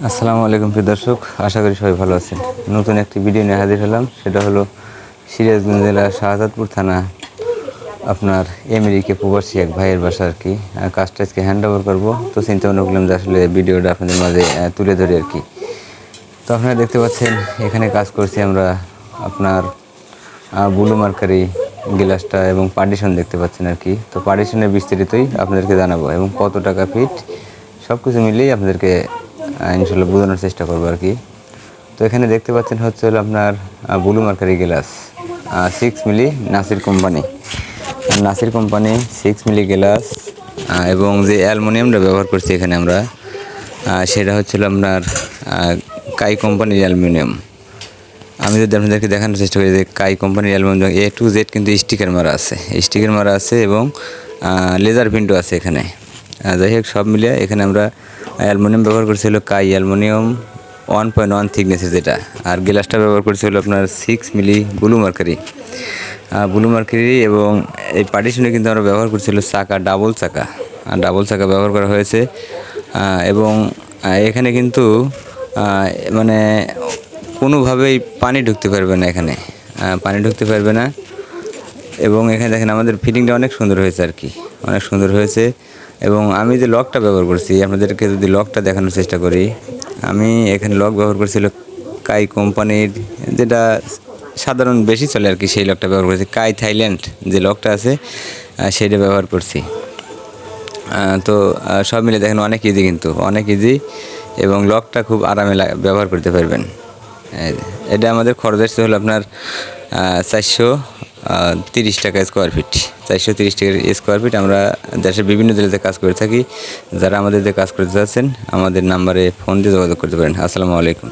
আসসালামু আলাইকুম প্রিয় দর্শক, আশা করি সবাই ভালো আছেন। নতুন একটি ভিডিও নিয়ে হাজির হলাম। সেটা হলো সিরাজগঞ্জ জেলার শাহজাদপুর থানা আপনার আমেরিকা প্রবাসী এক ভাইয়ের বাসা আর কি। কাজটা আজকে হ্যান্ড ওভার করবো, তো চিন্তা ভাবনা করলাম যে আসলে ভিডিওটা আপনাদের মাঝে তুলে ধরি আর কি। তো আপনারা দেখতে পাচ্ছেন এখানে কাজ করছি আমরা আপনার ব্লু মার্কারি গ্লাসটা এবং পার্টিশন দেখতে পাচ্ছেন আর কি। তো পার্টিশনের বিস্তারিতই আপনাদেরকে জানাবো এবং কত টাকা ফিট সব কিছু মিলিয়েই আপনাদেরকে ইনশাল্লাহ বোঝানোর চেষ্টা করবো আর কি। তো এখানে দেখতে পাচ্ছেন হচ্ছে হলো আপনার ব্লু মার্কারি গ্লাস 6 মিলি নাসির কোম্পানি 6 মিলি গ্লাস এবং যে অ্যালুমিনিয়ামটা ব্যবহার করছি এখানে আমরা সেটা হচ্ছিল আপনার কাই কোম্পানির অ্যালুমিনিয়াম। আমি যদি আপনাদেরকে দেখানোর চেষ্টা করি যে কাই কোম্পানির অ্যালুমিনিয়াম A to Z কিন্তু স্টিকার মারা আছে এবং লেজার প্রিন্টও আছে এখানে। যাই হোক, সব মিলিয়ে এখানে আমরা অ্যালুমিনিয়াম ব্যবহার করছি হলো কাই অ্যালুমিনিয়াম 1.1 থিকনেসের যেটা, আর গ্লাসটা ব্যবহার করছি হলো আপনার 6 মিলি ব্লু মার্কারি এবং এই পার্টিশনে কিন্তু আমরা ব্যবহার করছিল ডাবল চাকা ব্যবহার করা হয়েছে। এবং এখানে কিন্তু মানে কোনোভাবেই পানি ঢুকতে পারবে না এবং এখানে দেখেন আমাদের ফিটিংটা অনেক সুন্দর হয়েছে আর কি, অনেক সুন্দর হয়েছে। এবং আমি যে লকটা ব্যবহার করছি, আপনাদেরকে যদি লকটা দেখানোর চেষ্টা করি, আমি এখানে লক ব্যবহার করছিল কাই কোম্পানির, যেটা সাধারণ বেশি চলে আর কি, সেই লকটা ব্যবহার করছি। কাই থাইল্যান্ড যে লকটা আছে সেইটা ব্যবহার করছি। তো সব মিলে দেখেন অনেক ইজি এবং লকটা খুব আরামে ব্যবহার করতে পারবেন। এটা আমাদের খরচ আসছে হলো আপনার 430 টাকা স্কোয়ার ফিট। 430 টাকা স্কোয়ার ফিট। আমরা দেশের বিভিন্ন জেলাতে কাজ করে থাকি। যারা আমাদের কাজ করতে চাচ্ছেন আমাদের নাম্বারে ফোন দিয়ে যোগাযোগ করতে পারেন। আসসালামু আলাইকুম।